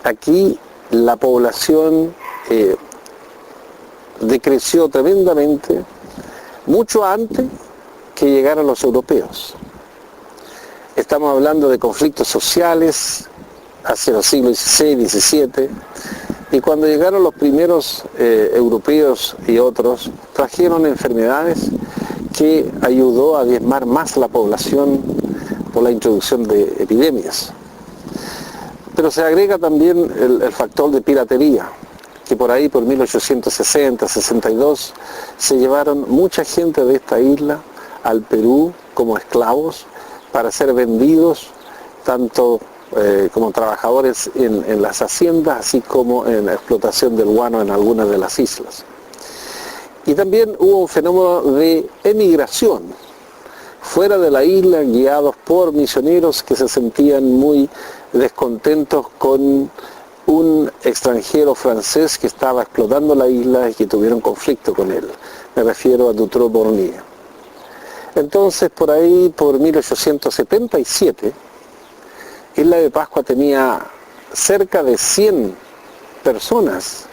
aquí la población decreció tremendamente, mucho antes que llegaran los europeos. Estamos hablando de conflictos sociales hacia los siglos XVI, XVII, y cuando llegaron los primeros europeos y otros, trajeron enfermedades que ayudó a diezmar más la población por la introducción de epidemias. Pero se agrega también el factor de piratería, que por ahí, por 1860, 62, se llevaron mucha gente de esta isla al Perú como esclavos para ser vendidos tanto como trabajadores en las haciendas, así como en la explotación del guano en algunas de las islas. Y también hubo un fenómeno de emigración fuera de la isla, guiados por misioneros que se sentían muy descontentos con un extranjero francés que estaba explotando la isla y que tuvieron conflicto con él. Me refiero a Dutrou-Bornier. Entonces, por ahí, por 1877, Isla de Pascua tenía cerca de 100 personas,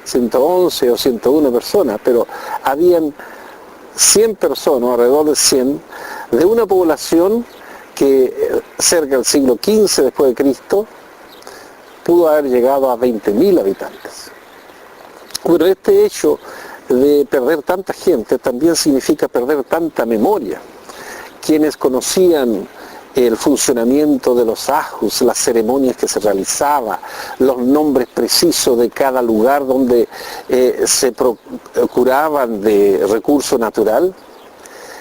111 o 101 personas, pero habían 100 personas, alrededor de 100, de una población que cerca del siglo XV después de Cristo pudo haber llegado a 20.000 habitantes. Pero este hecho de perder tanta gente también significa perder tanta memoria. Quienes conocían el funcionamiento de los ajus, las ceremonias que se realizaban, los nombres precisos de cada lugar donde se procuraban de recurso natural,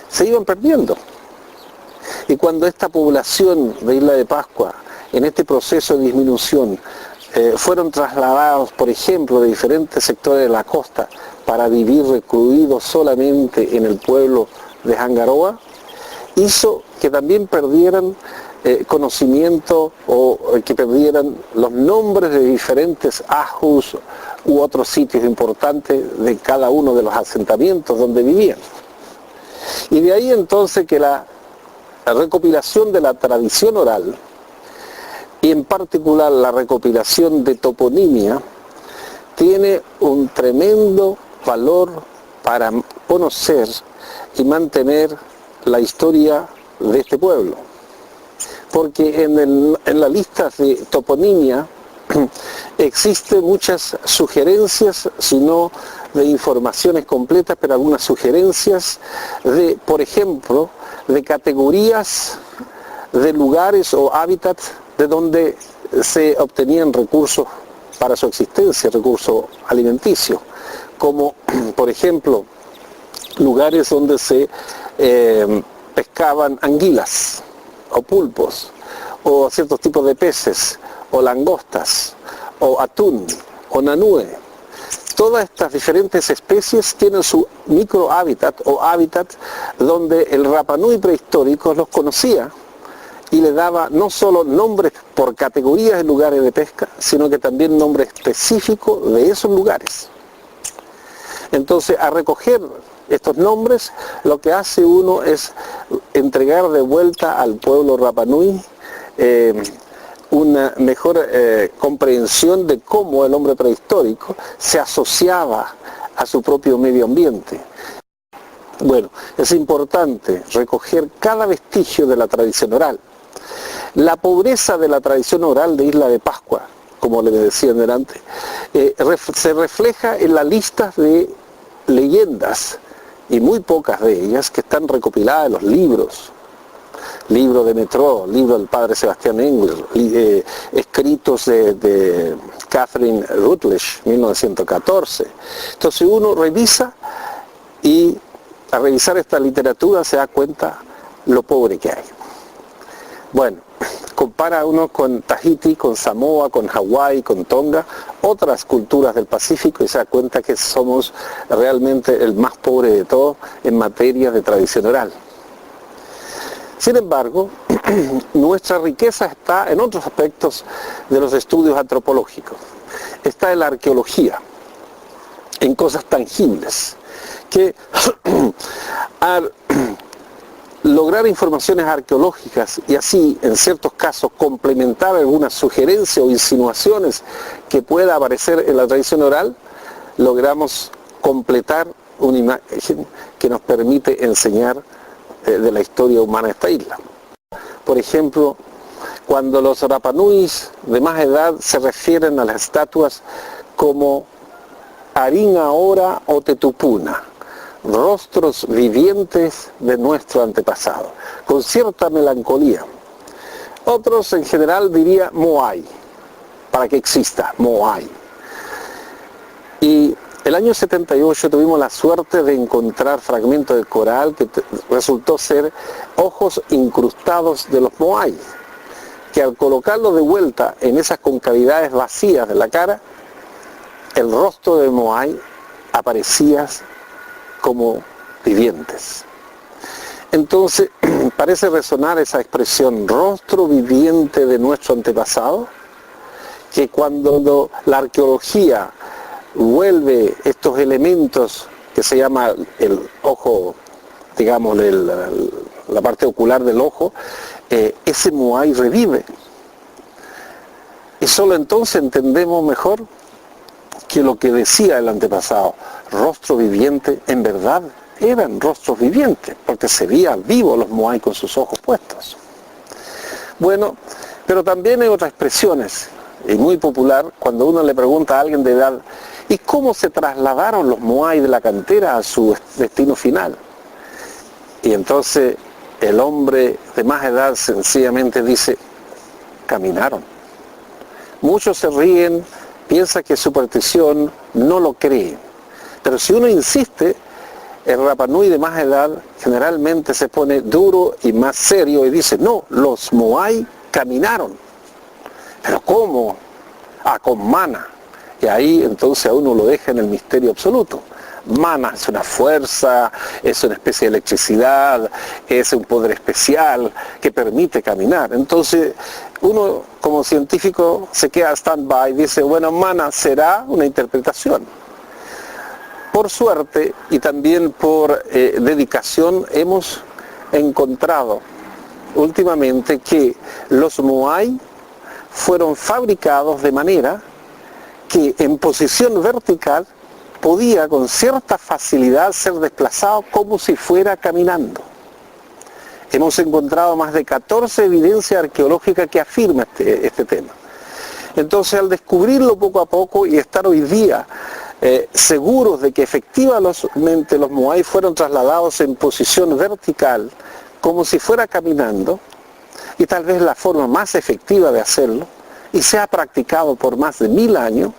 se iban perdiendo. Y cuando esta población de Isla de Pascua, en este proceso de disminución, fueron trasladados, por ejemplo, de diferentes sectores de la costa para vivir recluidos solamente en el pueblo de Jangaroa, hizo que también perdieran conocimiento o que perdieran los nombres de diferentes ajus u otros sitios importantes de cada uno de los asentamientos donde vivían. Y de ahí entonces que la recopilación de la tradición oral, y en particular la recopilación de toponimia, tiene un tremendo valor para conocer y mantener la historia de este pueblo. Porque en la lista de toponimia existen muchas sugerencias, sino de informaciones completas, pero algunas sugerencias de, por ejemplo, de categorías de lugares o hábitats de donde se obtenían recursos para su existencia, recursos alimenticios, como por ejemplo lugares donde se pescaban anguilas o pulpos o ciertos tipos de peces o langostas o atún o nanúe. Todas estas diferentes especies tienen su microhábitat o hábitat donde el Rapa Nui prehistórico los conocía y le daba no solo nombres por categorías de lugares de pesca, sino que también nombres específicos de esos lugares. Entonces, a recoger estos nombres, lo que hace uno es entregar de vuelta al pueblo Rapa Nui una mejor comprensión de cómo el hombre prehistórico se asociaba a su propio medio ambiente. Bueno, es importante recoger cada vestigio de la tradición oral. La pobreza de la tradición oral de Isla de Pascua, como les decía delante, se refleja en las listas de leyendas, y muy pocas de ellas que están recopiladas en los libros. Libro de Metro, libro del padre Sebastián Engel, escritos de Catherine Routledge, 1914. Entonces uno revisa y al revisar esta literatura se da cuenta lo pobre que hay. Bueno, compara uno con Tahití, con Samoa, con Hawái, con Tonga, otras culturas del Pacífico y se da cuenta que somos realmente el más pobre de todos en materia de tradición oral. Sin embargo, nuestra riqueza está en otros aspectos de los estudios antropológicos. Está en la arqueología, en cosas tangibles, que al lograr informaciones arqueológicas y así, en ciertos casos, complementar algunas sugerencias o insinuaciones que pueda aparecer en la tradición oral, logramos completar una imagen que nos permite enseñar de la historia humana de esta isla. Por ejemplo, cuando los Rapanuis de más edad se refieren a las estatuas como Aringa Ora o Tetupuna, rostros vivientes de nuestro antepasado, con cierta melancolía. Otros en general diría Moai, para que exista, Moai. Y el año 78 tuvimos la suerte de encontrar fragmentos de coral que resultó ser ojos incrustados de los Moai, que al colocarlos de vuelta en esas concavidades vacías de la cara, el rostro de Moai aparecía como vivientes. Entonces, parece resonar esa expresión, rostro viviente de nuestro antepasado, que cuando la arqueología vuelve estos elementos que se llama el ojo, digamos, la parte ocular del ojo, ese Moai revive. Y solo entonces entendemos mejor que lo que decía el antepasado, rostro viviente, en verdad eran rostros vivientes, porque se veían vivos los Moai con sus ojos puestos. Bueno, pero también hay otras expresiones, y muy popular, cuando uno le pregunta a alguien de edad, ¿y cómo se trasladaron los Moai de la cantera a su destino final? Y entonces el hombre de más edad sencillamente dice, caminaron. Muchos se ríen, piensan que es superstición, no lo creen. Pero si uno insiste, el Rapanui de más edad generalmente se pone duro y más serio y dice, no, los Moai caminaron. ¿Pero cómo? Con mana. Y ahí entonces a uno lo deja en el misterio absoluto. Mana es una fuerza, es una especie de electricidad, es un poder especial que permite caminar. Entonces uno como científico se queda stand-by y dice, bueno, mana será una interpretación. Por suerte y también por dedicación hemos encontrado últimamente que los Moai fueron fabricados de manera que en posición vertical podía con cierta facilidad ser desplazado como si fuera caminando. Hemos encontrado más de 14 evidencias arqueológicas que afirman este tema. Entonces, al descubrirlo poco a poco y estar hoy día seguros de que efectivamente los Moai fueron trasladados en posición vertical, como si fuera caminando, y tal vez la forma más efectiva de hacerlo, y se ha practicado por más de 1000 años,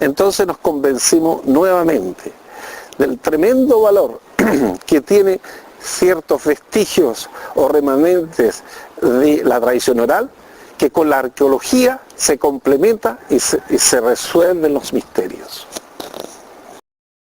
entonces nos convencimos nuevamente del tremendo valor que tiene ciertos vestigios o remanentes de la tradición oral, que con la arqueología se complementa y se resuelven los misterios.